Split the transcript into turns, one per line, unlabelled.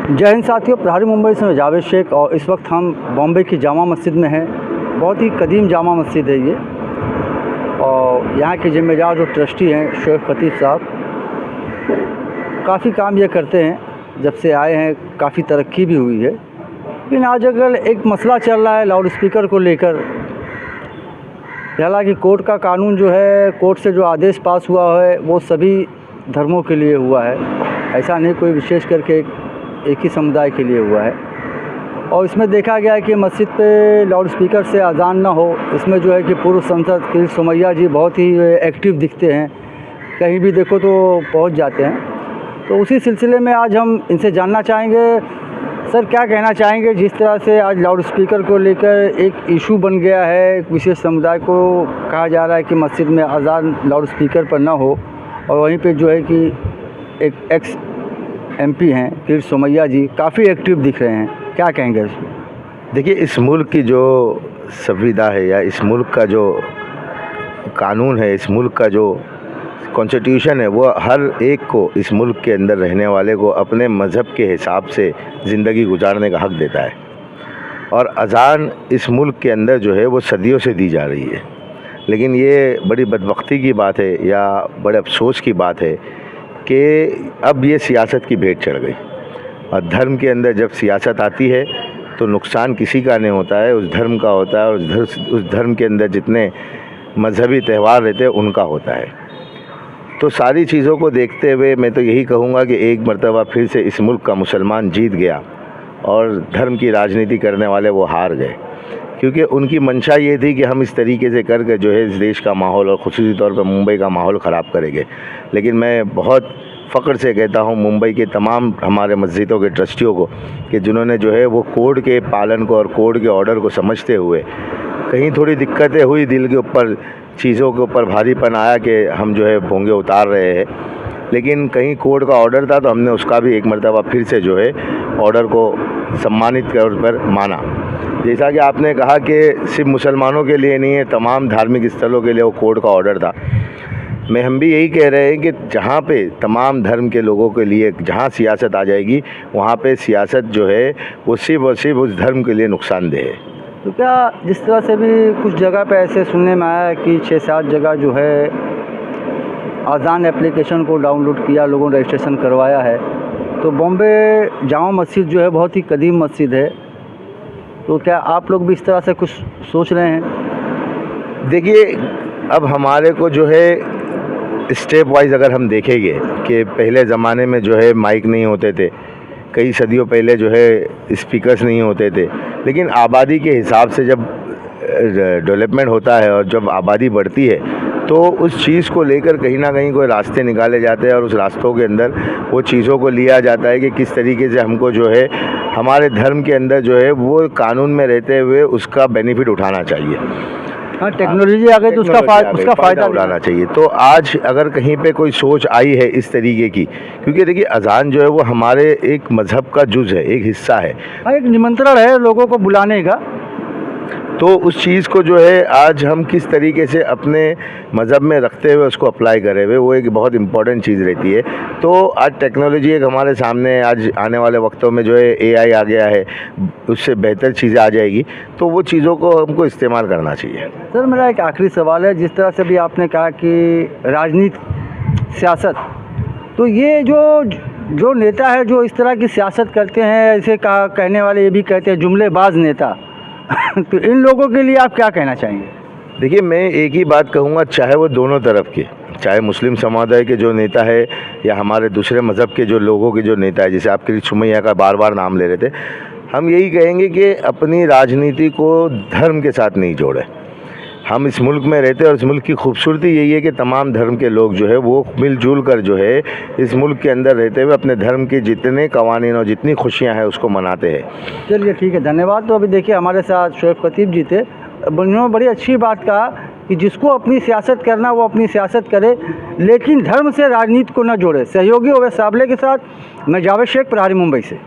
जय हिंद साथियों, प्रहारी मुंबई से मैं जावेद शेख और इस वक्त हम बॉम्बे की जामा मस्जिद में हैं। बहुत ही कदीम जामा मस्जिद है ये और यहाँ के ज़िम्मेदार जो ट्रस्टी हैं शोएब खतीब साहब, काफ़ी काम ये करते हैं। जब से आए हैं काफ़ी तरक्की भी हुई है। लेकिन आज अगर एक मसला चल रहा है लाउड स्पीकर को लेकर, हालांकि कोर्ट का कानून जो है, कोर्ट से जो आदेश पास हुआ है वो सभी धर्मों के लिए हुआ है, ऐसा नहीं कोई विशेष करके एक ही समुदाय के लिए हुआ है। और इसमें देखा गया है कि मस्जिद पे लाउड स्पीकर से अजान ना हो। इसमें जो है कि पूर्व सांसद किरीट सोमैया जी बहुत ही एक्टिव दिखते हैं, कहीं भी देखो तो पहुंच जाते हैं। तो उसी सिलसिले में आज हम इनसे जानना चाहेंगे, सर क्या कहना चाहेंगे जिस तरह से आज लाउड स्पीकर को लेकर एक इशू बन गया है। एक विशेष समुदाय को कहा जा रहा है कि मस्जिद में अजान लाउड स्पीकर पर ना हो, और वहीं पे जो है कि एक एक्स MP हैं किरीट सोमैया जी काफ़ी एक्टिव दिख रहे हैं, क्या कहेंगे इसमें?
देखिए, इस मुल्क की जो संविधा है या इस मुल्क का जो कानून है, इस मुल्क का जो कॉन्स्टिट्यूशन है, वो हर एक को इस मुल्क के अंदर रहने वाले को अपने मज़हब के हिसाब से ज़िंदगी गुजारने का हक़ देता है। और अज़ान इस मुल्क के अंदर जो है वो सदियों से दी जा रही है। लेकिन ये बड़ी बदबख्ती की बात है या बड़े अफसोस की बात है कि अब ये सियासत की भेंट चढ़ गई। और धर्म के अंदर जब सियासत आती है तो नुकसान किसी का नहीं होता है, उस धर्म का होता है। और उस धर्म के अंदर जितने मजहबी त्यौहार रहते हैं उनका होता है। तो सारी चीज़ों को देखते हुए मैं तो यही कहूँगा कि एक मर्तबा फिर से इस मुल्क का मुसलमान जीत गया और धर्म की राजनीति करने वाले वो हार गए, क्योंकि उनकी मंशा ये थी कि हम इस तरीके से करके जो है इस देश का माहौल और ख़ुसूसी तौर पर मुंबई का माहौल ख़राब करेंगे। लेकिन मैं बहुत फ़ख्र से कहता हूँ मुंबई के तमाम हमारे मस्जिदों के ट्रस्टियों को कि जिन्होंने जो है वो कोर्ट के पालन को और कोर्ट के ऑर्डर को समझते हुए, कहीं थोड़ी दिक्कतें हुई, दिल के ऊपर चीज़ों के ऊपर भारीपन आया कि हम जो है भोंगे उतार रहे हैं, लेकिन कहीं कोर्ट का ऑर्डर था तो हमने उसका भी एक मर्तबा फिर से जो है ऑर्डर को सम्मानित तौर पर माना। जैसा कि आपने कहा कि सिर्फ मुसलमानों के लिए नहीं है, तमाम धार्मिक स्थलों के लिए वो कोर्ट का ऑर्डर था। हम भी यही कह रहे हैं कि जहाँ पे तमाम धर्म के लोगों के लिए जहाँ सियासत आ जाएगी, वहाँ पे सियासत जो है वो सिर्फ और सिर्फ उस धर्म के लिए नुकसानदेह है।
तो क्या जिस तरह से भी कुछ जगह पे ऐसे सुनने में आया कि 6-7 जगह जो है अजान एप्लीकेशन को डाउनलोड किया, लोगों ने रजिस्ट्रेशन करवाया है। तो बॉम्बे जामा मस्जिद जो है बहुत ही कदीम मस्जिद है, तो क्या आप लोग भी इस तरह से कुछ सोच रहे हैं?
देखिए, अब हमारे को जो है स्टेप वाइज अगर हम देखेंगे कि पहले ज़माने में जो है माइक नहीं होते थे, कई सदियों पहले जो है स्पीकर्स नहीं होते थे, लेकिन आबादी के हिसाब से जब डेवलपमेंट होता है और जब आबादी बढ़ती है तो उस चीज़ को लेकर कहीं ना कहीं कोई रास्ते निकाले जाते हैं और उस रास्तों के अंदर वो चीज़ों को लिया जाता है कि किस तरीके से हमको जो है हमारे धर्म के अंदर जो है वो कानून में रहते हुए उसका बेनिफिट उठाना चाहिए।
हाँ, टेक्नोलॉजी आ गई तो उसका फ़ायदा
उठाना चाहिए। तो आज अगर कहीं पे कोई सोच आई है इस तरीके की, क्योंकि देखिए अजान जो है वो हमारे एक मज़हब का जुज़ है, एक हिस्सा है,
एक निमंत्रण है लोगों को बुलाने का।
तो उस चीज़ को जो है आज हम किस तरीके से अपने मज़हब में रखते हुए उसको अप्लाई करे हुए, वो एक बहुत इम्पॉर्टेंट चीज़ रहती है। तो आज टेक्नोलॉजी एक हमारे सामने, आज आने वाले वक्तों में जो है AI आ गया है, उससे बेहतर चीज़ें आ जाएगी, तो वो चीज़ों को हमको इस्तेमाल करना चाहिए।
सर मेरा एक आखिरी सवाल है, जिस तरह से भी आपने कहा कि राजनीति, सियासत, तो ये जो नेता है जो इस तरह की सियासत करते हैं, ऐसे कहने वाले ये भी कहते हैं जुमलेबाज नेता तो इन लोगों के लिए आप क्या कहना चाहेंगे?
देखिए, मैं एक ही बात कहूँगा, चाहे वो दोनों तरफ के, चाहे मुस्लिम समुदाय के जो नेता है या हमारे दूसरे मज़हब के जो लोगों के जो नेता है, जैसे आप किरीट सोमैया का बार बार नाम ले रहे थे, हम यही कहेंगे कि अपनी राजनीति को धर्म के साथ नहीं जोड़े। हम इस मुल्क में रहते हैं और इस मुल्क की खूबसूरती यही है कि तमाम धर्म के लोग जो है वो मिलजुल कर जो है इस मुल्क के अंदर रहते हुए अपने धर्म के जितने कवानीन और जितनी खुशियां हैं उसको मनाते हैं।
चलिए ठीक है, धन्यवाद। तो अभी देखिए हमारे साथ शोएब खतीब जी थे, उन्होंने बड़ी अच्छी बात कहा कि जिसको अपनी सियासत करना वो अपनी सियासत करे, लेकिन धर्म से राजनीति को न जोड़े। सहयोगी ओवैस साबले के साथ मैं जावेद शेख, प्रहारी मुंबई से।